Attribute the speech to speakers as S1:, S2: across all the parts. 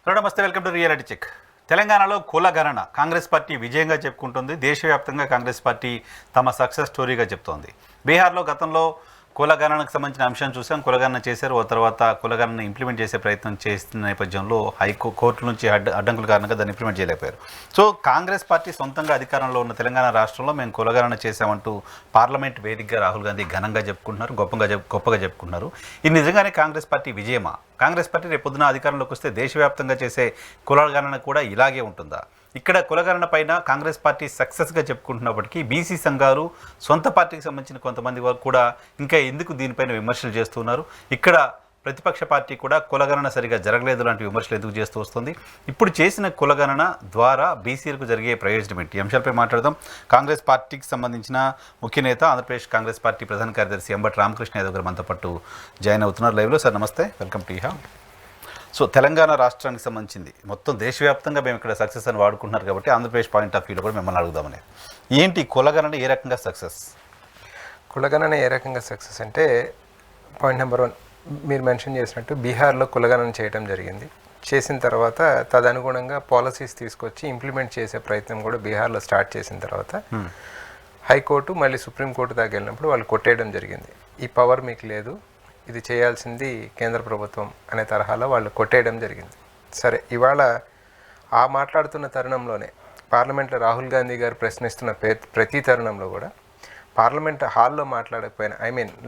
S1: Hello నమస్తే, welcome to reality check. తెలంగాణలో కుల గణన కాంగ్రెస్ పార్టీ విజయంగా చెప్పుకుంటుంది. దేశవ్యాప్తంగా కాంగ్రెస్ పార్టీ తమ సక్సెస్ స్టోరీగా చెప్తోంది. బీహార్లో గతంలో కుల గణనకు సంబంధించిన అంశాన్ని చూసాం. కులగణన చేశారు. ఓ తర్వాత కులగణన ఇంప్లిమెంట్ చేసే ప్రయత్నం చేస్తున్న నేపథ్యంలో కోర్టు నుంచి అడ్డంకుల కారణంగా దాన్ని ఇంప్లిమెంట్ చేయలేకపోయారు. సో కాంగ్రెస్ పార్టీ సొంతంగా అధికారంలో ఉన్న తెలంగాణ రాష్ట్రంలో మేము కులగణన చేశామంటూ పార్లమెంట్ వేదికగా రాహుల్ గాంధీ ఘనంగా చెప్పుకుంటున్నారు, గొప్పగా చెప్పుకుంటున్నారు. ఇది నిజంగానే కాంగ్రెస్ పార్టీ విజయమా? కాంగ్రెస్ పార్టీ రేపొద్దున అధికారంలోకి వస్తే దేశవ్యాప్తంగా చేసే కులగణన కూడా ఇలాగే ఉంటుందా? ఇక్కడ కులగణన పైన కాంగ్రెస్ పార్టీ సక్సెస్గా చెప్పుకుంటున్నప్పటికీ బీసీ సంఘాలు, సొంత పార్టీకి సంబంధించిన కొంతమంది వారు కూడా ఇంకా ఎందుకు దీనిపైన విమర్శలు చేస్తున్నారు? ఇక్కడ ప్రతిపక్ష పార్టీ కూడా కులగణన సరిగా జరగలేదు లాంటి విమర్శలు ఎందుకు చేస్తూ వస్తుంది? ఇప్పుడు చేసిన కులగణన ద్వారా బీసీలకు జరిగే ప్రయోజనం ఏంటి? ఈ అంశాలపై మాట్లాడదాం. కాంగ్రెస్ పార్టీకి సంబంధించిన ముఖ్య నేత, ఆంధ్రప్రదేశ్ కాంగ్రెస్ పార్టీ ప్రధాన కార్యదర్శి అంబటి రామకృష్ణ యాదవ్ గారు మనతో పాటు జాయిన్ అవుతున్నారు లైవ్లో. సార్ నమస్తే, వెల్కమ్ టు ఇహా. సో తెలంగాణ రాష్ట్రానికి సంబంధించింది మొత్తం దేశవ్యాప్తంగా మేము ఇక్కడ సక్సెస్ అని వాడుకుంటున్నారు కాబట్టి ఆంధ్రప్రదేశ్ పాయింట్ ఆఫ్ వ్యూలో కూడా మిమ్మల్ని అడుగుదామని, ఏంటి కులగణన ఏ రకంగా సక్సెస్?
S2: కులగణన ఏ రకంగా సక్సెస్ అంటే, పాయింట్ నెంబర్ 1 మీరు మెన్షన్ చేసినట్టు బీహార్లో కులగణన చేయడం జరిగింది. చేసిన తర్వాత తదనుగుణంగా పాలసీస్ తీసుకొచ్చి ఇంప్లిమెంట్ చేసే ప్రయత్నం కూడా బీహార్లో స్టార్ట్ చేసిన తర్వాత హైకోర్టు మళ్ళీ సుప్రీంకోర్టు దాకా వెళ్ళినప్పుడు వాళ్ళు కొట్టేయడం జరిగింది. ఈ పవర్ మీకు లేదు, ఇది చేయాల్సింది కేంద్ర ప్రభుత్వం అనే తరహాలో వాళ్ళు కొట్టేయడం జరిగింది. సరే, ఇవాళ ఆ మాట్లాడుతున్న తరుణంలోనే పార్లమెంట్లో రాహుల్ గాంధీ గారు ప్రశ్నిస్తున్న ప్రతి తరుణంలో కూడా పార్లమెంట్ హాల్లో మాట్లాడకపోయినా,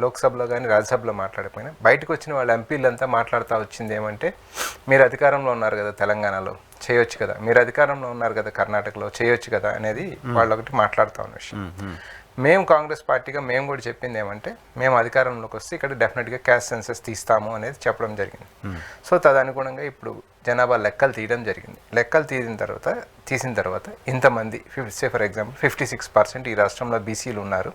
S2: లోక్సభలో కానీ రాజ్యసభలో మాట్లాడకపోయినా బయటకు వచ్చిన వాళ్ళ ఎంపీలంతా మాట్లాడుతూ వచ్చింది ఏమంటే, మీరు అధికారంలో ఉన్నారు కదా తెలంగాణలో, చేయొచ్చు కదా, మీరు అధికారంలో ఉన్నారు కదా కర్ణాటకలో, చేయొచ్చు కదా అనేది వాళ్ళు ఒకటి మాట్లాడుతూ ఉన్న విషయం. మేము కాంగ్రెస్ పార్టీగా మేము కూడా చెప్పింది ఏమంటే, మేము అధికారంలోకి వస్తే ఇక్కడ డెఫినెట్గా క్యాస్ట్ సెన్సస్ తీస్తాము అనేది చెప్పడం జరిగింది. సో తదనుగుణంగా ఇప్పుడు జనాభా లెక్కలు తీయడం జరిగింది. లెక్కలు తీసిన తర్వాత ఇంతమంది ఫర్ ఎగ్జాంపుల్ 56% ఈ రాష్ట్రంలో బీసీలు ఉన్నారు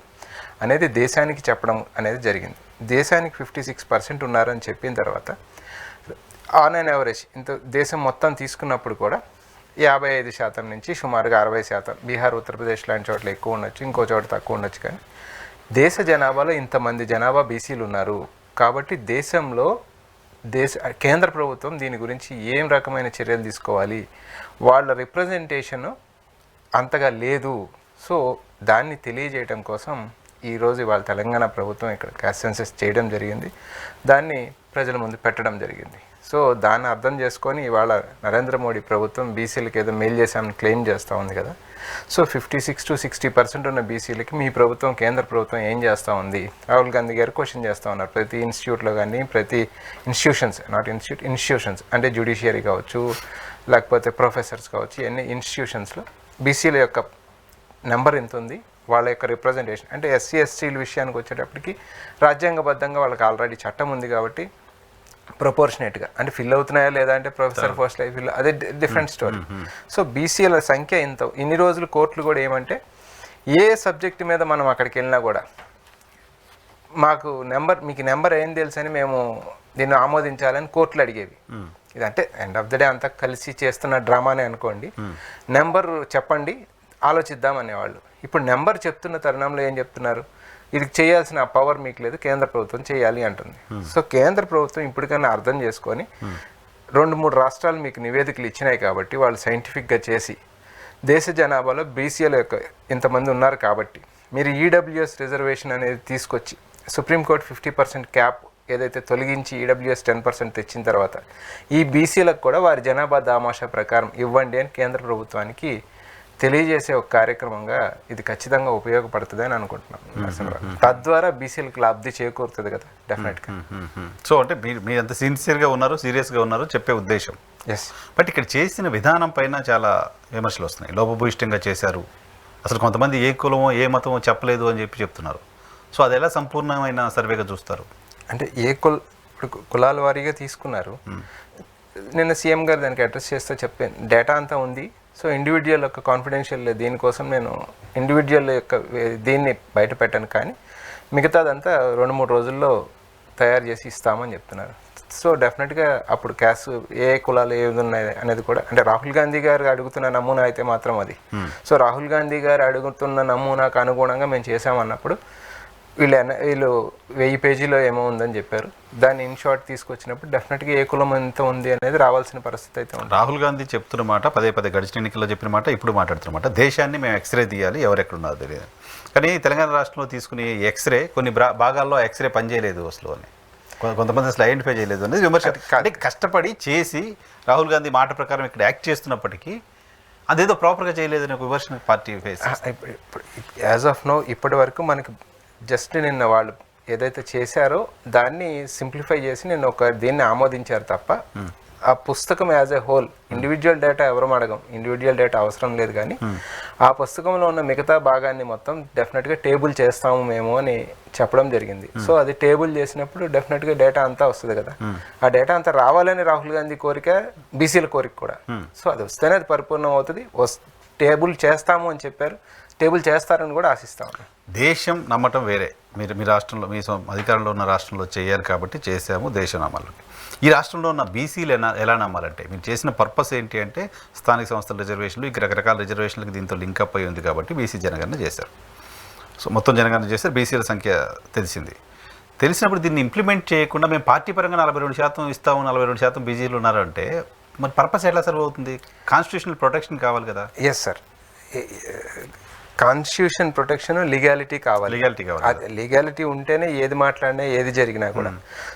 S2: అనేది దేశానికి చెప్పడం అనేది జరిగింది. దేశానికి 56% ఉన్నారని చెప్పిన తర్వాత ఆన్ అండ్ యావరేజ్ ఇంత దేశం మొత్తం తీసుకున్నప్పుడు కూడా 55% నుంచి సుమారుగా 60%, బీహార్, ఉత్తరప్రదేశ్ లాంటి చోట్ల ఎక్కువ ఉండొచ్చు, ఇంకో చోట తక్కువ ఉండొచ్చు, కానీ దేశ జనాభాలో ఇంతమంది జనాభా బీసీలు ఉన్నారు కాబట్టి దేశంలో కేంద్ర ప్రభుత్వం దీని గురించి ఏం రకమైన చర్యలు తీసుకోవాలి, వాళ్ళ రిప్రజెంటేషన్ అంతగా లేదు. సో దాన్ని తెలియజేయడం కోసం ఈరోజు వాళ్ళ తెలంగాణ ప్రభుత్వం ఇక్కడ క్యాస్ట్ సెన్సస్ చేయడం జరిగింది, దాన్ని ప్రజల ముందు పెట్టడం జరిగింది. సో దాన్ని అర్థం చేసుకొని ఇవాళ నరేంద్ర మోడీ ప్రభుత్వం బీసీలకు ఏదో మెయిల్ చేశామని క్లెయిమ్ చేస్తూ ఉంది కదా. సో 56 to 60% ఉన్న బీసీలకి మీ ప్రభుత్వం, కేంద్ర ప్రభుత్వం ఏం చేస్తూ ఉంది? రాహుల్ గాంధీ గారు క్వశ్చన్ చేస్తూ ఉన్నారు. ప్రతి ఇన్స్టిట్యూట్లో కానీ, ప్రతి ఇన్స్టిట్యూషన్స్ అంటే జ్యుడిషియరీ కావచ్చు, లేకపోతే ప్రొఫెసర్స్ కావచ్చు, ఎన్ని ఇన్స్టిట్యూషన్స్లో బీసీల యొక్క నెంబర్ ఎంత ఉంది, వాళ్ళ యొక్క రిప్రజెంటేషన్ అంటే ఎస్సీ ఎస్టీల విషయానికి వచ్చేటప్పటికి రాజ్యాంగబద్ధంగా వాళ్ళకి ఆల్రెడీ చట్టం ఉంది కాబట్టి ప్రపోర్షనేట్గా అంటే ఫిల్ అవుతున్నాయా లేదా అంటే ప్రొఫెసర్ పోస్ట్ లైఫ్ ఫిల్, అదే డిఫరెంట్ స్టోరీ. సో బీసీల సంఖ్య ఇన్ని రోజులు కోర్టులు కూడా ఏమంటే, ఏ సబ్జెక్ట్ మీద మనం అక్కడికి వెళ్ళినా కూడా మీకు నెంబర్ ఏం తెలుసు అని మేము దీన్ని ఆమోదించాలని కోర్టులు అడిగేవి. ఇదంటే ఎండ్ ఆఫ్ ద డే అంతా కలిసి చేస్తున్న డ్రామానే అనుకోండి. నెంబర్ చెప్పండి, ఆలోచిద్దాం అనేవాళ్ళు. ఇప్పుడు నెంబర్ చెప్తున్న తరుణంలో ఏం చెప్తున్నారు, ఇది చేయాల్సిన పవర్ మీకు లేదు, కేంద్ర ప్రభుత్వం చేయాలి అంటుంది. సో కేంద్ర ప్రభుత్వం ఇప్పటికైనా అర్థం చేసుకొని 2-3 రాష్ట్రాలు మీకు నివేదికలు ఇచ్చినాయి కాబట్టి వాళ్ళు సైంటిఫిక్గా చేసి దేశ జనాభాలో బీసీల యొక్క ఇంతమంది ఉన్నారు కాబట్టి మీరు ఈడబ్ల్యూఎస్ రిజర్వేషన్ అనేది తీసుకొచ్చి సుప్రీంకోర్టు 50% క్యాప్ ఏదైతే తొలగించి ఈడబ్ల్యూఎస్ 10% తెచ్చిన తర్వాత ఈ బీసీలకు కూడా వారి జనాభా దామాషా ప్రకారం ఇవ్వండి అని కేంద్ర ప్రభుత్వానికి తెలియజేసే ఒక కార్యక్రమంగా ఇది ఖచ్చితంగా ఉపయోగపడుతుంది అని అనుకుంటున్నాను. తద్వారా బీసీలకు లబ్ధి చేకూరుతుంది కదా డెఫినెట్గా.
S1: సో అంటే మీరు అంత సిన్సియర్గా ఉన్నారు, సీరియస్గా ఉన్నారు చెప్పే ఉద్దేశం.
S2: ఎస్.
S1: బట్ ఇక్కడ చేసిన విధానం పైన చాలా విమర్శలు వస్తున్నాయి. లోపభూయిష్టంగా చేశారు, అసలు కొంతమంది ఏ కులమో ఏ మతమో చెప్పలేదు అని చెప్తున్నారు. సో అది ఎలా సంపూర్ణమైన సర్వేగా చూస్తారు?
S2: అంటే ఇప్పుడు కులాల వారీగా తీసుకున్నారు. నిన్న సీఎం గారు దానికి అడ్రస్ చేస్తూ చెప్పాను, డేటా అంతా ఉంది. సో ఇండివిజువల్ యొక్క కాన్ఫిడెన్షియల్ దీనికోసం నేను ఇండివిజువల్ యొక్క దీన్ని బయట పెట్టాను, కానీ మిగతాదంతా 2-3 రోజుల్లో తయారు చేసి ఇస్తామని చెప్తున్నారు. సో డెఫినెట్గా అప్పుడు క్యాస్ట్ ఏ కులాలు ఏది ఉన్నాయి అనేది కూడా, అంటే రాహుల్ గాంధీ గారు అడుగుతున్న నమూనా అయితే మాత్రం అది. సో రాహుల్ గాంధీ గారు అడుగుతున్న నమూనాకు అనుగుణంగా మేము చేసామన్నప్పుడు వీళ్ళు 1000 పేజీలో ఏమో ఉందని చెప్పారు. దాన్ని ఇన్ షార్ట్ తీసుకొచ్చినప్పుడు డెఫినెట్గా ఏ కులం ఎంత ఉంది అనేది రావాల్సిన పరిస్థితి అయితే ఉంది.
S1: రాహుల్ గాంధీ చెప్తున్న మాట పదే పదే గడిచిన ఎన్నికల్లో చెప్పిన మాట ఇప్పుడు మాట్లాడుతున్నమాట, దేశాన్ని మేము ఎక్స్రే తీయాలి, ఎవరెక్కడున్నారో తెలియదు. కానీ తెలంగాణ రాష్ట్రంలో తీసుకునే ఎక్స్రే కొన్ని భాగాల్లో ఎక్స్రే పనిచేయలేదు అసలు అని, కొంతమంది అసలు ఐడెంటిఫై చేయలేదు అనేది విమర్శ. అంటే కష్టపడి చేసి రాహుల్ గాంధీ మాట ప్రకారం ఇక్కడ యాక్ట్ చేస్తున్నప్పటికీ అదేదో ప్రాపర్గా చేయలేదని ఒక విమర్శ party face.
S2: As of now ఇప్పటి వరకు మనకి జస్ట్ నిన్న వాళ్ళు ఏదైతే చేశారో దాన్ని సింప్లిఫై చేసి నిన్న దీన్ని ఆమోదించారు తప్ప ఆ పుస్తకం as a whole individual data ఎవరు అడగం, ఇండివిజువల్ డేటా అవసరం లేదు. కానీ ఆ పుస్తకంలో ఉన్న మిగతా భాగాన్ని మొత్తం డెఫినెట్గా టేబుల్ చేస్తాము మేము అని చెప్పడం జరిగింది. సో అది టేబుల్ చేసినప్పుడు డెఫినెట్గా డేటా అంతా వస్తుంది కదా. ఆ డేటా అంతా రావాలని రాహుల్ గాంధీ కోరిక, బీసీల కోరిక కూడా. సో అది వస్తేనే అది పరిపూర్ణం అవుతుంది. టేబుల్ చేస్తాము అని చెప్పారు, టేబుల్ చేస్తారని కూడా ఆశిస్తాము.
S1: దేశం నమ్మటం వేరే, మీ రాష్ట్రంలో మీ అధికారంలో ఉన్న రాష్ట్రంలో చేయాలి కాబట్టి చేసాము, దేశం నమ్మాలి. ఈ రాష్ట్రంలో ఉన్న బీసీలు ఎలా నమ్మాలంటే మీరు చేసిన పర్పస్ ఏంటి అంటే స్థానిక సంస్థల రిజర్వేషన్లు, ఇక రకరకాల రిజర్వేషన్లకు దీంతో లింకప్ అయి ఉంది కాబట్టి బీసీ జనగణన చేశారు. సో మొత్తం జనగణన చేశారు, బీసీల సంఖ్య తెలిసినప్పుడు దీన్ని ఇంప్లిమెంట్ చేయకుండా మేము పార్టీ పరంగా 42% ఇస్తాము, 42% బీసీలు ఉన్నారంటే మరి పర్పస్ ఎట్లా సర్వ్ అవుతుంది? కాన్స్టిట్యూషనల్ ప్రొటెక్షన్ కావాలి కదా.
S2: Yes sir, constitution protection, legality కావాలి. లీగాలిటీ ఉంటేనే ఏది మాట్లాడినా ఏది జరిగినా కూడా.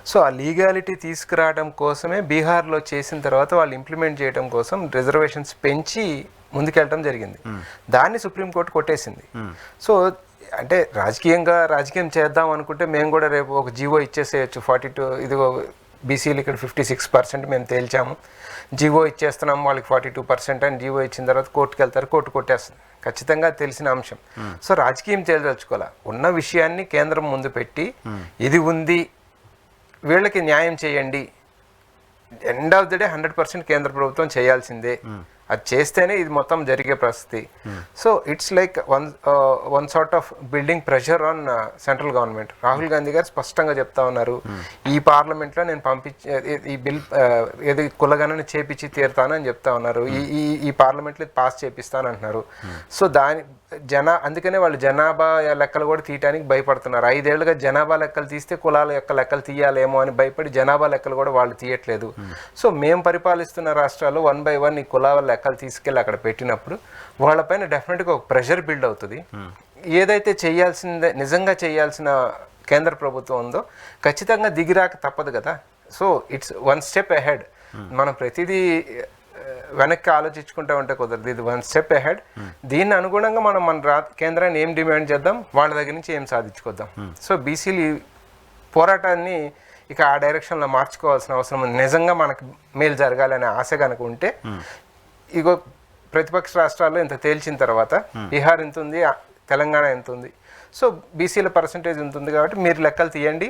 S2: సో ఆ లీగాలిటీ తీసుకురావడం కోసమే బీహార్లో చేసిన తర్వాత వాళ్ళు ఇంప్లిమెంట్ చేయడం కోసం రిజర్వేషన్స్ పెంచి ముందుకెళ్ళడం జరిగింది. దాన్ని సుప్రీంకోర్టు కొట్టేసింది. సో అంటే రాజకీయం చేద్దాం అనుకుంటే మేము కూడా రేపు ఒక జీవో ఇచ్చేసేయచ్చు, 42 ఇదిగో బీసీలు ఇక్కడ 56% మేము తేల్చాము, జీవో ఇచ్చేస్తున్నాం వాళ్ళకి 42% అని జీవో ఇచ్చిన తర్వాత కోర్టుకు వెళ్తారు, కోర్టు కొట్టేస్తుంది. ఖచ్చితంగా తెలిసిన అంశం. సో రాజకీయం చేయదలుచుకోవాలా, ఉన్న విషయాన్ని కేంద్రం ముందు పెట్టి ఇది ఉంది వీళ్ళకి న్యాయం చేయండి, ఎండ్ ఆఫ్ ది డే 100% కేంద్ర ప్రభుత్వం చేయాల్సిందే, అది చేస్తేనే ఇది మొత్తం జరిగే పరిస్థితి. So it's like one sort of building pressure on central government. Rahul Gandhi గారు స్పష్టంగా చెప్తా ఉన్నారు, ఈ పార్లమెంట్లో నేను ఈ బిల్ ఏది కులగణన చేపించి తీరుతాను అని చెప్తా ఉన్నారు, ఈ పార్లమెంట్లో పాస్ చేపిస్తాను అంటున్నారు. సో అందుకనే వాళ్ళు జనాభా లెక్కలు కూడా తీయటానికి భయపడుతున్నారు. 5 ఏళ్లుగా జనాభా లెక్కలు తీస్తే కులాల యొక్క లెక్కలు తీయాలేమో అని భయపడి జనాభా లెక్కలు కూడా వాళ్ళు తీయట్లేదు. సో మేము పరిపాలిస్తున్న రాష్ట్రాలు 1 by 1 ఈ కులాల లెక్కలు తీసుకెళ్ళి అక్కడ పెట్టినప్పుడు వాళ్ళపైన డెఫినెట్గా ఒక ప్రెషర్ బిల్డ్ అవుతుంది. ఏదైతే నిజంగా చేయాల్సిన కేంద్ర ప్రభుత్వం ఉందో ఖచ్చితంగా దిగిరాక తప్పదు కదా. So it's 1 step ahead. మనం ప్రతిదీ వెనక్కి ఆలోచించుకుంటూ ఉంటే కుదరదు, ఇది 1 step ahead. దీన్ని అనుగుణంగా మన కేంద్రాన్ని ఏం డిమాండ్ చేద్దాం, వాళ్ళ దగ్గర నుంచి ఏం సాధించుకోద్దాం. సో బీసీలు పోరాటాన్ని ఇక ఆ డైరెక్షన్లో మార్చుకోవాల్సిన అవసరం ఉంది. నిజంగా మనకు మేలు జరగాలనే ఆశ కనుక ఉంటే ఇగో ప్రతిపక్ష రాష్ట్రాల్లో ఇంత తేల్చిన తర్వాత బీహార్ ఎంత ఉంది, తెలంగాణ ఎంత ఉంది, సో బీసీల పర్సంటేజ్ ఎంత ఉంది కాబట్టి మీరు లెక్కలు తీయండి,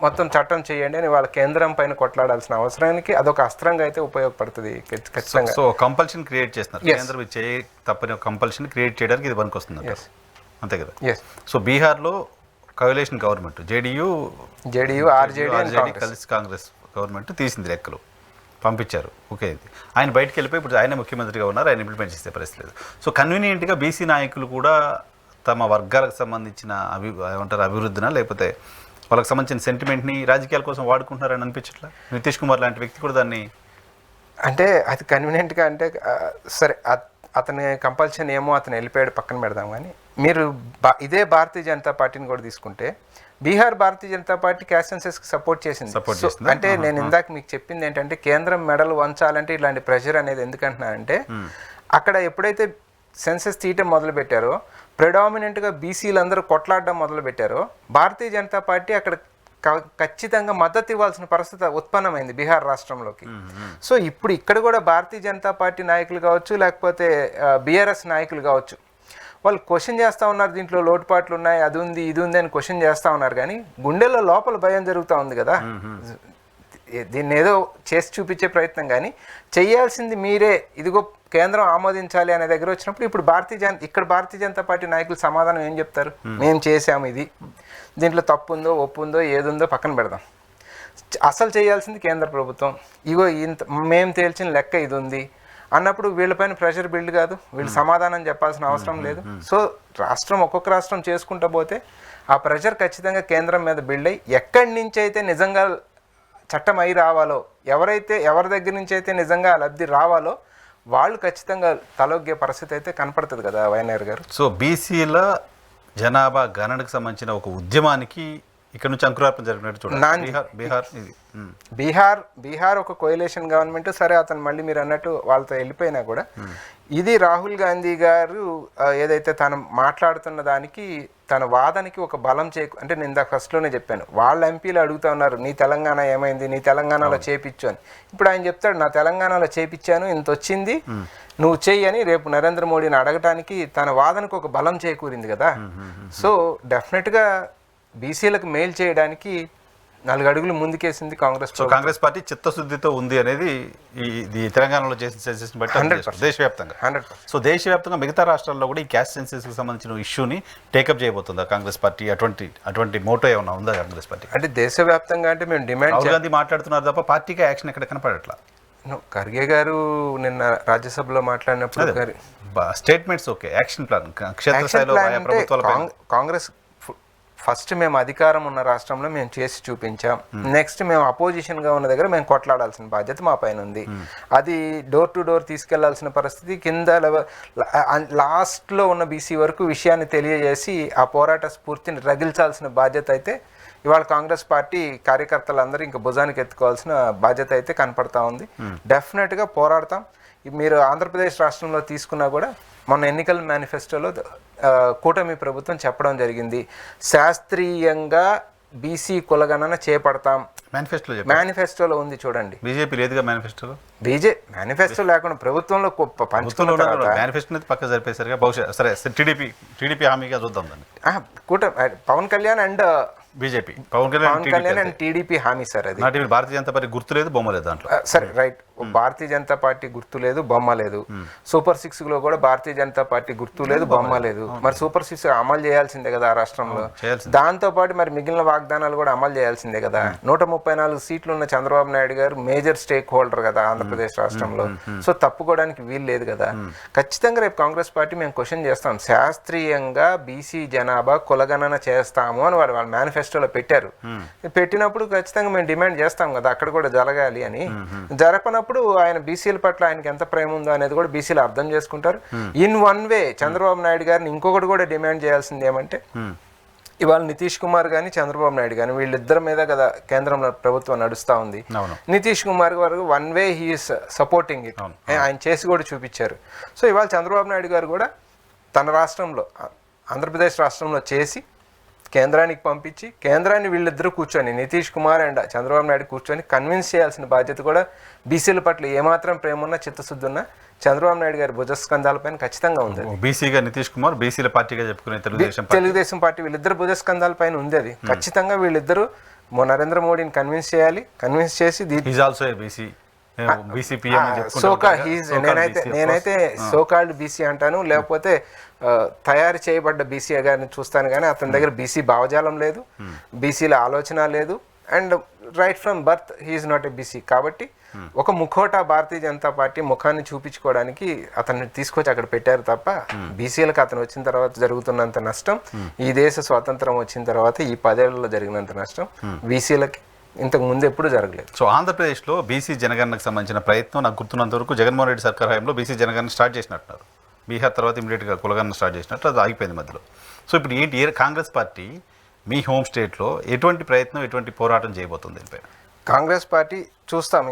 S2: మొత్తం చట్టం చేయండి అని వాళ్ళ కేంద్రం పైన కొట్లాడాల్సిన అవసరానికి అదొక అస్త్రంగా అయితే ఉపయోగపడుతుంది ఖచ్చితంగా.
S1: సో కంపల్షన్ క్రియేట్ చేస్తున్నారు, కేంద్రం తప్పని కంపల్షన్ క్రియేట్ చేయడానికి ఇది పనికి వస్తుంది అంతే కదా. సో బీహార్లో కోalition గవర్నమెంట్ జేడీయూ ఆర్జేడీ కలిసి కాంగ్రెస్ గవర్నమెంట్ తీసింది లెక్కలు, పంపించారు. ఓకే, ఆయన బయటకు వెళ్ళిపోయి ఇప్పుడు ఆయన ముఖ్యమంత్రిగా ఉన్నారు, ఆయన ఇంప్లిమెంట్ చేసే పరిస్థితి లేదు. సో కన్వీనియంట్గా బీసీ నాయకులు కూడా తమ వర్గాలకు సంబంధించిన అభివృద్ధినా లేకపోతే వాళ్ళకి సంబంధించిన సెంటిమెంట్ని రాజకీయాల కోసం వాడుకుంటున్నారని అనిపించట్లా? నితీష్ కుమార్ లాంటి వ్యక్తి కూడా దాన్ని
S2: అంటే అది కన్వీనియంట్గా అంటే సరే అతని కంపల్షన్ ఏమో అతను వెళ్ళిపోయాడు పక్కన పెడదాం. కానీ మీరు ఇదే భారతీయ జనతా పార్టీని కూడా తీసుకుంటే Bihar Bharatiya Janata party caste సెన్సస్కి support చేసింది. అంటే నేను ఇందాక మీకు చెప్పింది ఏంటంటే కేంద్రం మెడలు వంచాలంటే ఇలాంటి ప్రెషర్ అనేది ఎందుకంటున్నానంటే అక్కడ ఎప్పుడైతే సెన్సస్ తీయటం మొదలుపెట్టారో ప్రెడామినెంట్గా బీసీలు అందరూ కొట్లాడడం మొదలుపెట్టారో భారతీయ జనతా పార్టీ అక్కడ ఖచ్చితంగా మద్దతు ఇవ్వాల్సిన పరిస్థితి ఉత్పన్నమైంది బీహార్ రాష్ట్రంలోకి. సో ఇప్పుడు ఇక్కడ కూడా భారతీయ జనతా పార్టీ నాయకులు కావచ్చు లేకపోతే బీఆర్ఎస్ నాయకులు కావచ్చు వాళ్ళు క్వశ్చన్ చేస్తూ ఉన్నారు, దీంట్లో లోటుపాట్లు ఉన్నాయి, అది ఉంది ఇది ఉంది అని క్వశ్చన్ చేస్తూ ఉన్నారు. కానీ గుండెల్లో లోపల భయం జరుగుతూ ఉంది కదా, దీన్ని ఏదో చేసి చూపించే ప్రయత్నం. కానీ చేయాల్సింది మీరే, ఇదిగో కేంద్రం ఆమోదించాలి అనే దగ్గర వచ్చినప్పుడు ఇప్పుడు భారతీయ జనతా పార్టీ నాయకులు సమాధానం ఏం చెప్తారు? మేము చేసాము, ఇది దీంట్లో తప్పు ఉందో ఒప్పు ఉందో ఏదుందో పక్కన పెడదాం, అసలు చేయాల్సింది కేంద్ర ప్రభుత్వం, ఇగో ఇంత మేము తేల్చిన లెక్క ఇది ఉంది అన్నప్పుడు వీళ్ళపైన ప్రెషర్ బిల్డ్ కాదు, వీళ్ళు సమాధానం చెప్పాల్సిన అవసరం లేదు. సో ఒక్కొక్క రాష్ట్రం చేసుకుంటూ పోతే ఆ ప్రెషర్ ఖచ్చితంగా కేంద్రం మీద బిల్డ్ అయ్యి ఎక్కడి నుంచి అయితే నిజంగా చట్టం అయి రావాలో, ఎవరి దగ్గర నుంచి అయితే నిజంగా లబ్ధి రావాలో వాళ్ళు ఖచ్చితంగా తలొగ్గే పరిస్థితి అయితే కనపడుతుంది కదా వైఎన్ఆర్ గారు.
S1: సో బీసీల జనాభా గణనకు సంబంధించిన ఒక ఉద్యమానికి ఇక్కడ నుంచి అంకురార్పణ జరిగినట్టు చూడండి.
S2: బీహార్ ఒక కోయలేషన్ గవర్నమెంట్, సరే అతను మళ్ళీ మీరు అన్నట్టు వాళ్ళతో వెళ్ళిపోయినా కూడా ఇది రాహుల్ గాంధీ గారు ఏదైతే తను మాట్లాడుతున్న దానికి తన వాదనకి ఒక బలం అంటే నేను ఇందాక ఫస్ట్లోనే చెప్పాను, వాళ్ళ ఎంపీలు అడుగుతా ఉన్నారు నీ తెలంగాణ ఏమైంది, నీ తెలంగాణలో చేపించు అని. ఇప్పుడు ఆయన చెప్తాడు నా తెలంగాణలో చేపించాను, ఇంత వచ్చింది, నువ్వు చెయ్యి అని రేపు నరేంద్ర మోడీని అడగటానికి తన వాదనకు ఒక బలం చేకూరింది కదా. సో డెఫినెట్గా బీసీలకు మేలు చేయడానికి 4 అడుగులు ముందుకేసింది కాంగ్రెస్.
S1: కాంగ్రెస్ పార్టీ చిత్తశుద్ధితో ఉంది అనేది ఈ తెలంగాణలో చేసిన సెన్సెస్ బట్టి దేశవ్యాప్తంగా
S2: 100%.
S1: సో దేశవ్యాప్తంగా మిగతా రాష్ట్రాల్లో కూడా ఈ క్యాస్ట్ సెన్సెస్కి సంబంధించిన ఇష్యూని టేకప్ చేయబోతుందా కాంగ్రెస్ పార్టీ? అటువంటి మోటో ఏమన్నా ఉందా కాంగ్రెస్ పార్టీ?
S2: అంటే దేశవ్యాప్తంగా అంటే మేము డిమాండ్
S1: రాహుల్ గాంధీ మాట్లాడుతున్నారు తప్ప పార్టీకి యాక్షన్ ఎక్కడ కనపడట్లా.
S2: ఖర్గే గారు నిన్న రాజ్యసభలో మాట్లాడినప్పుడు
S1: స్టేట్మెంట్స్ ఓకే, యాక్షన్ ప్లాన్ క్షేత్రస్థాయిలో
S2: కాంగ్రెస్ ఫస్ట్ మేము అధికారం ఉన్న రాష్ట్రంలో మేము చేసి చూపించాం, నెక్స్ట్ మేము అపోజిషన్గా ఉన్న దగ్గర మేము కొట్లాడాల్సిన బాధ్యత మా పైన ఉంది. అది డోర్ టు డోర్ తీసుకెళ్లాల్సిన పరిస్థితి, కింద లాస్ట్లో ఉన్న బీసీ వరకు విషయాన్ని తెలియజేసి ఆ పోరాట స్ఫూర్తిని రగిల్చాల్సిన బాధ్యత అయితే ఇవాళ కాంగ్రెస్ పార్టీ కార్యకర్తలందరూ ఇంకా భుజానికి ఎత్తుకోవాల్సిన బాధ్యత అయితే కనపడతా ఉంది. డెఫినెట్గా పోరాడతాం. మీరు ఆంధ్రప్రదేశ్ రాష్ట్రంలో తీసుకున్నా కూడా మొన్న ఎన్నికల మేనిఫెస్టోలో కూటమి ప్రభుత్వం చెప్పడం జరిగింది, శాస్త్రీయంగా బీసీ కులగణన చేపడతాం. మేనిఫెస్టోలో ఉంది చూడండి.
S1: బీజేపీ లేదుగా మేనిఫెస్టోలో.
S2: మేనిఫెస్టో లేకుండా ప్రభుత్వంలో
S1: మేనిఫెస్టో పక్క జరిపేసరిగా బహుశా సరే టీడీపీ హామీగా చూద్దాం దాన్ని.
S2: కూటమి Pawan Kalyan and
S1: BJP,
S2: Pawan Kalyan and TDP హామీ సార్. అది
S1: భారతీయ జనతా పార్టీ గుర్తు లేదు, బొమ్మ లేదు దాంట్లో.
S2: సరే రైట్, భారతీయ జనతా పార్టీ గుర్తు లేదు, బొమ్మ లేదు. సూపర్ 6 లో కూడా భారతీయ జనతా పార్టీ గుర్తు లేదు, బొమ్మ లేదు. మరి సూపర్ 6 అమలు చేయాల్సిందే కదా ఆ రాష్ట్రంలో. దాంతో పాటు మరి మిగిలిన వాగ్దానాలు కూడా అమలు చేయాల్సిందే కదా. 134 సీట్లు ఉన్న చంద్రబాబు నాయుడు గారు మేజర్ స్టేక్ హోల్డర్ కదా ఆంధ్రప్రదేశ్ రాష్ట్రంలో. సో తప్పుకోవడానికి వీలు లేదు కదా. ఖచ్చితంగా రేపు కాంగ్రెస్ పార్టీ మేము క్వశ్చన్ చేస్తాం, శాస్త్రీయంగా బీసీ జనాభా కులగణన చేస్తాము అని వాళ్ళ మేనిఫెస్టోలో పెట్టారు. పెట్టినప్పుడు ఖచ్చితంగా మేము డిమాండ్ చేస్తాం కదా అక్కడ కూడా జరగాలి అని. జరపనప్పుడు ఆయన బీసీల పట్ల ఆయనకి ఎంత ప్రేమ ఉందో అనేది కూడా బీసీలు అర్థం చేసుకుంటారు. In one way Chandrababu Naidu గారిని ఇంకొకటి కూడా డిమాండ్ చేయాల్సింది ఏమంటే, ఇవాళ నితీష్ కుమార్ కానీ చంద్రబాబు నాయుడు కానీ వీళ్ళిద్దరి మీద కదా కేంద్రంలో ప్రభుత్వం నడుస్తూ ఉంది. నితీష్ కుమార్ గారు one way he's supporting it, ఆయన చేసి కూడా చూపించారు. సో ఇవాళ చంద్రబాబు నాయుడు గారు కూడా తన రాష్ట్రంలో ఆంధ్రప్రదేశ్ రాష్ట్రంలో చేసి కేంద్రానికి పంపించి కేంద్రాన్ని వీళ్ళిద్దరూ కూర్చొని నితీష్ కుమార్ అండ్ చంద్రబాబు నాయుడు కూర్చొని కన్విన్స్ చేయాల్సిన బాధ్యత కూడా బీసీల పట్ల ఏమాత్రం ప్రేమ ఉన్నా చిత్తశుద్ధి ఉన్నా చంద్రబాబు నాయుడు గారి భుజస్కంధాలపైన ఖచ్చితంగా ఉంది.
S1: బీసీగా నితీష్ కుమార్, బీసీల పార్టీగా చెప్పుకునే
S2: తెలుగుదేశం పార్టీ వీళ్ళిద్దరు భుజస్కంధాలపైన ఉంది. అది ఖచ్చితంగా వీళ్ళిద్దరూ నరేంద్ర మోడీని కన్విన్స్ చేయాలి. కన్విన్స్ చేసి నేనైతే సోకాల్డ్ బీసీ అంటాను, లేకపోతే తయారు చేయబడ్డ బీసీ గారిని చూస్తాను. కానీ అతని దగ్గర బీసీ భావజాలం లేదు, బీసీల ఆలోచన లేదు, and right from birth he's not a BC. కాబట్టి ఒక ముఖోటా భారతీయ జనతా పార్టీ ముఖాన్ని చూపించుకోవడానికి అతన్ని తీసుకొచ్చి అక్కడ పెట్టారు తప్ప బీసీలకు అతను వచ్చిన తర్వాత జరుగుతున్నంత నష్టం, ఈ దేశ స్వాతంత్రం వచ్చిన తర్వాత ఈ 10 ఏళ్లలో జరిగినంత నష్టం బీసీలకి ఇంతకు ముందు ఎప్పుడు జరగలేదు.
S1: సో ఆంధ్రప్రదేశ్లో బీసీ జనగణనకు సంబంధించిన ప్రయత్నం నాకు గుర్తున్నంత వరకు జగన్మోహన్ రెడ్డి సర్కార్ హయాంలో బీసీ జనగణన స్టార్ట్ చేసినట్టున్నారు. బీహార్ తర్వాత ఇమీడియట్గా కులగణన స్టార్ట్ చేసినట్టు అది ఆగిపోయింది మధ్యలో. సో ఇప్పుడు ఏంటి కాంగ్రెస్ పార్టీ మీ హోమ్ స్టేట్లో ఎటువంటి ప్రయత్నం, ఎటువంటి పోరాటం చేయబోతుంది దీనిపై?
S2: కాంగ్రెస్ పార్టీ చూస్తాం,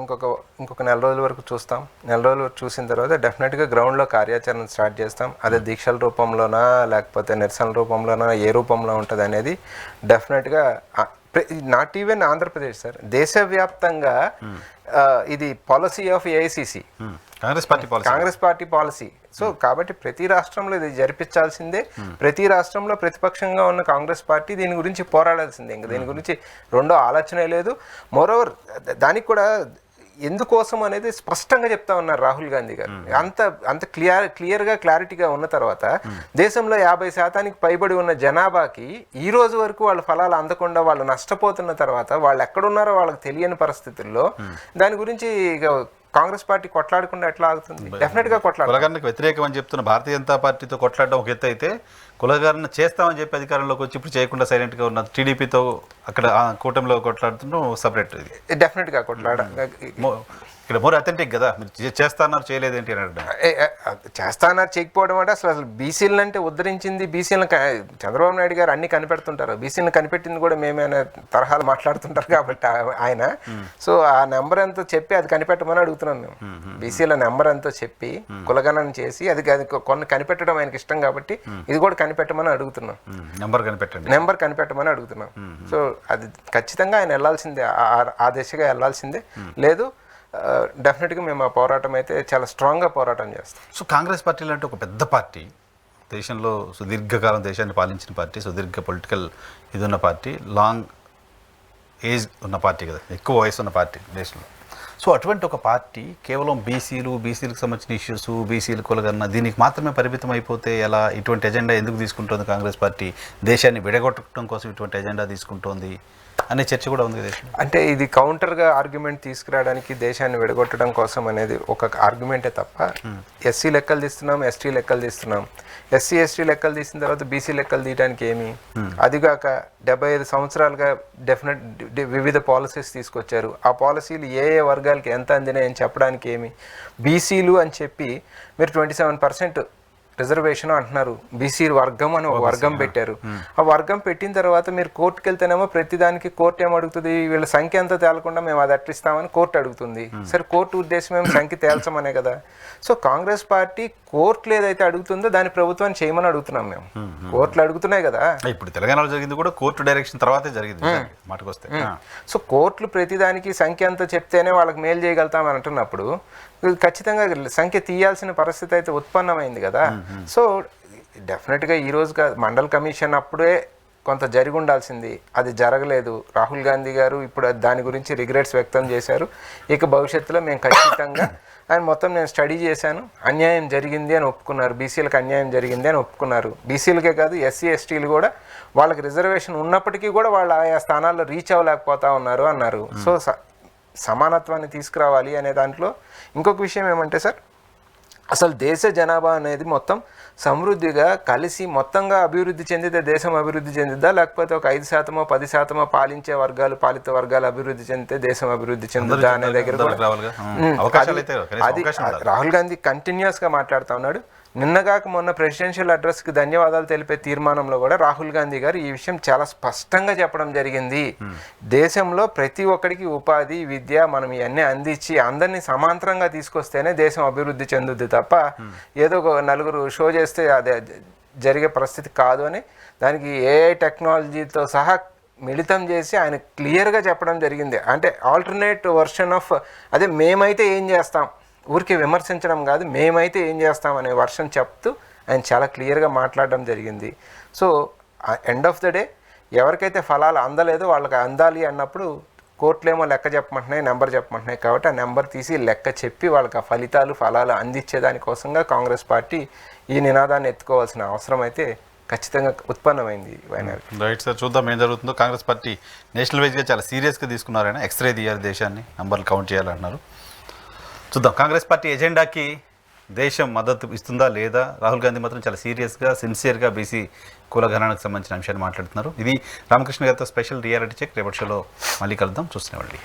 S2: ఇంకొక నెల రోజుల వరకు చూస్తాం. నెల రోజుల వరకు చూసిన తర్వాత డెఫినెట్గా గ్రౌండ్లో కార్యాచరణ స్టార్ట్ చేస్తాం. అదే దీక్షల రూపంలోనా లేకపోతే నిరసనల రూపంలోనా ఏ రూపంలో ఉంటుంది అనేది డెఫినెట్గా నాట్ ఈవెన్ ఆంధ్రప్రదేశ్ సార్, దేశవ్యాప్తంగా ఇది policy of AICC, Congress party policy. So కాబట్టి ప్రతి రాష్ట్రంలో ఇది జరిపించాల్సిందే. ప్రతి రాష్ట్రంలో ప్రతిపక్షంగా ఉన్న కాంగ్రెస్ పార్టీ దీని గురించి పోరాడాల్సిందే. ఇంకా దీని గురించి రెండో ఆలోచనే లేదు. మోరోవర్ దానికి కూడా ఎందుకోసం అనేది స్పష్టంగా చెప్తా ఉన్నారు రాహుల్ గాంధీ గారు. అంత క్లియర్గా క్లారిటీగా ఉన్న తర్వాత దేశంలో 50% పైబడి ఉన్న జనాభాకి ఈ రోజు వరకు వాళ్ళ ఫలాలు అందకుండా వాళ్ళు నష్టపోతున్న తర్వాత వాళ్ళు ఎక్కడున్నారో వాళ్ళకి తెలియని పరిస్థితుల్లో దాని గురించి ఇక కాంగ్రెస్ పార్టీ కొట్లాడకుండా ఎట్లా ఆగుతుంది? డెఫినెట్గా కొట్లాడాలి.
S1: కులగణనకు వ్యతిరేకం అని చెప్తున్న భారతీయ జనతా పార్టీతో కొట్లాడడం ఒక ఎత్తు అయితే, కులగణన చేస్తామని చెప్పి అధికారంలోకి వచ్చి ఇప్పుడు చేయకుండా సైలెంట్గా ఉన్న టీడీపీతో అక్కడ కూటమిలో కొట్లాడుతుండడం సపరేట్. ఇది
S2: డెఫినెట్గా
S1: ఇక్కడ మోర్ అథెంటిక్ కదా, మీరు చేస్తాన్నారు చేయలేదేంటి అని అడగడం.
S2: చేస్తానన్నారు చేయకపోవడం అంటే అసలు బీసీలను అంటే ఉద్ధరించింది బీసీలను చంద్రబాబు నాయుడు గారు అన్ని కనిపెడుతుంటారు. బీసీలను కనిపెట్టింది కూడా మేమే తరహాలు మాట్లాడుతుంటారు కాబట్టి ఆయన. సో ఆ నెంబర్ ఎంతో చెప్పి అది కనిపెట్టమని అడుగుతున్నాం మేము. బీసీల నెంబర్ ఎంతో చెప్పి కులగణన చేసి అది కొన్ని కనిపెట్టడం ఆయనకి ఇష్టం కాబట్టి ఇది కూడా కనిపెట్టమని అడుగుతున్నాం. నెంబర్ కనిపెట్టమని అడుగుతున్నాం. సో అది ఖచ్చితంగా ఆయన వెళ్ళాల్సిందే, ఆ దిశగా వెళ్ళాల్సిందే. లేదు డెఫినెట్గా మేము ఆ పోరాటం అయితే చాలా స్ట్రాంగ్గా పోరాటం చేస్తాం.
S1: సో కాంగ్రెస్ పార్టీ లాంటి ఒక పెద్ద పార్టీ, దేశంలో సుదీర్ఘకాలం దేశాన్ని పాలించిన పార్టీ, సుదీర్ఘ పొలిటికల్ ఇది ఉన్న పార్టీ, లాంగ్ ఏజ్ ఉన్న పార్టీ కదా, ఎక్కువ వయసు ఉన్న పార్టీ దేశంలో. సో అటువంటి ఒక పార్టీ కేవలం బీసీలకు సంబంధించిన ఇష్యూస్, బీసీలు కులగన్న దీనికి మాత్రమే పరిమితం అయిపోతే ఎలా? ఇటువంటి ఎజెండా ఎందుకు తీసుకుంటోంది కాంగ్రెస్ పార్టీ? దేశాన్ని విడగొట్టడం కోసం ఇటువంటి ఎజెండా తీసుకుంటోంది అనే చర్చ కూడా ఉంది దేశంలో.
S2: అంటే ఇది కౌంటర్గా ఆర్గ్యుమెంట్ తీసుకురావడానికి, దేశాన్ని విడగొట్టడం కోసం అనేది ఒక ఆర్గ్యుమెంటే తప్ప, ఎస్సీ లెక్కలు తీస్తున్నాం, ఎస్టీ లెక్కలు తీస్తున్నాం. ఎస్సీ ఎస్టీ లెక్కలు తీసిన తర్వాత బీసీ లెక్కలు తీయడానికి ఏమి? అదిగాక 75 సంవత్సరాలుగా వివిధ పాలసీస్ తీసుకొచ్చారు. ఆ పాలసీలు ఏ ఏ వర్గాలకి ఎంత అందినాయని చెప్పడానికి ఏమి? బీసీలు అని చెప్పి మీరు 27% రిజర్వేషన్ అంటున్నారు. బీసీ వర్గం అని ఒక వర్గం పెట్టారు. ఆ వర్గం పెట్టిన తర్వాత మీరు కోర్టుకు వెళ్తేనేమో ప్రతిదానికి కోర్టు ఏమడుగుతుంది? వీళ్ళ సంఖ్య అంతా తేలకుండా మేము అది అట్టిస్తామని కోర్టు అడుగుతుంది. సరే, కోర్టు ఉద్దేశం ఏమో సంఖ్య తేల్చమనే కదా. సో కాంగ్రెస్ పార్టీ కోర్టులు ఏదైతే అడుగుతుందో దాని ప్రభుత్వాన్ని చేయమని అడుగుతున్నాం మేము. కోర్టులు అడుగుతున్నాయి కదా.
S1: ఇప్పుడు తెలంగాణలో జరిగింది కూడా కోర్టు డైరెక్షన్ తర్వాతే జరిగింది మాటకొస్తే.
S2: సో కోర్టులు ప్రతిదానికి సంఖ్య అంతా చెప్తేనే వాళ్ళకి మేలు చేయగలుగుతామని అంటున్నప్పుడు ఖచ్చితంగా సంఖ్య తీయాల్సిన పరిస్థితి అయితే ఉత్పన్నమైంది కదా. సో డెఫినెట్గా ఈరోజు మండల్ కమిషన్ అప్పుడే కొంత జరిగి ఉండాల్సింది, అది జరగలేదు. రాహుల్ గాంధీ గారు ఇప్పుడు దాని గురించి రిగ్రెట్స్ వ్యక్తం చేశారు. ఇక భవిష్యత్తులో మేము ఖచ్చితంగా ఆయన మొత్తం నేను స్టడీ చేశాను, అన్యాయం జరిగింది అని ఒప్పుకున్నారు. బీసీలకు అన్యాయం జరిగింది అని ఒప్పుకున్నారు. బీసీలకే కాదు, ఎస్సీ ఎస్టీలు కూడా వాళ్ళకి రిజర్వేషన్ ఉన్నప్పటికీ కూడా వాళ్ళు ఆయా స్థానాల్లో రీచ్ అవ్వలేకపోతా ఉన్నారు అన్నారు. సో సమానత్వాన్ని తీసుకురావాలి అనే దాంట్లో ఇంకొక విషయం ఏమంటే సార్, అసలు దేశ జనాభా అనేది మొత్తం సమృద్ధిగా కలిసి మొత్తంగా అభివృద్ధి చెందితే దేశం అభివృద్ధి చెందిద్దా, లేకపోతే ఒక 5%, 10% పాలించే వర్గాలు, పాలిత వర్గాలు అభివృద్ధి చెందితే దేశం అభివృద్ధి చెందిద్దా అనే దగ్గర అది రాహుల్ గాంధీ కంటిన్యూస్గా మాట్లాడుతూ ఉన్నాడు. నిన్నగాక మొన్న ప్రెసిడెన్షియల్ అడ్రస్కి ధన్యవాదాలు తెలిపే తీర్మానంలో కూడా రాహుల్ గాంధీ గారు ఈ విషయం చాలా స్పష్టంగా చెప్పడం జరిగింది. దేశంలో ప్రతి ఒక్కడికి ఉపాధి, విద్య మనం ఇవన్నీ అందించి అందరినీ సమాంతరంగా తీసుకొస్తేనే దేశం అభివృద్ధి చెందుద్ది తప్ప ఏదో ఒక నలుగురు షో చేస్తే అదే జరిగే పరిస్థితి కాదు అని దానికి ఏఐ టెక్నాలజీతో సహా మిళితం చేసి ఆయన క్లియర్గా చెప్పడం జరిగింది. అంటే ఆల్టర్నేట్ వర్షన్ ఆఫ్ అదే మేమైతే ఏం చేస్తాం, ఊరికి విమర్శించడం కాదు, మేమైతే ఏం చేస్తామనే వర్షన్ చెప్తూ ఆయన చాలా క్లియర్గా మాట్లాడడం జరిగింది. So end of the day ఎవరికైతే ఫలాలు అందలేదో వాళ్ళకి అందాలి అన్నప్పుడు కోర్టులేమో లెక్క చెప్పమంటున్నాయి, నెంబర్ చెప్పమంటున్నాయి. కాబట్టి ఆ నెంబర్ తీసి లెక్క చెప్పి వాళ్ళకి ఆ ఫలాలు అందించేదానికోసంగా కాంగ్రెస్ పార్టీ ఈ నినాదాన్ని ఎత్తుకోవాల్సిన అవసరం అయితే ఖచ్చితంగా ఉత్పన్నమైంది.
S1: రైట్ సార్, చూద్దాం ఏం జరుగుతుందో. కాంగ్రెస్ పార్టీ నేషనల్ వైజ్గా చాలా సీరియస్గా తీసుకున్నారైనా, ఎక్స్రే తీయాలి, దేశాన్ని నంబర్లు కౌంట్ చేయాలంటున్నారు. చూద్దాం కాంగ్రెస్ పార్టీ ఎజెండాకి దేశం మద్దతు ఇస్తుందా లేదా. రాహుల్ గాంధీ మాత్రం చాలా సీరియస్గా, సిన్సియర్గా బీసీ కులగణనకు సంబంధించిన అంశాన్ని మాట్లాడుతున్నారు. ఇది రామకృష్ణ గారితో స్పెషల్ రియాలిటీ చెక్. రేపటి షోలో మళ్ళీ కలుద్దాం. చూస్తూనే వాళ్ళు.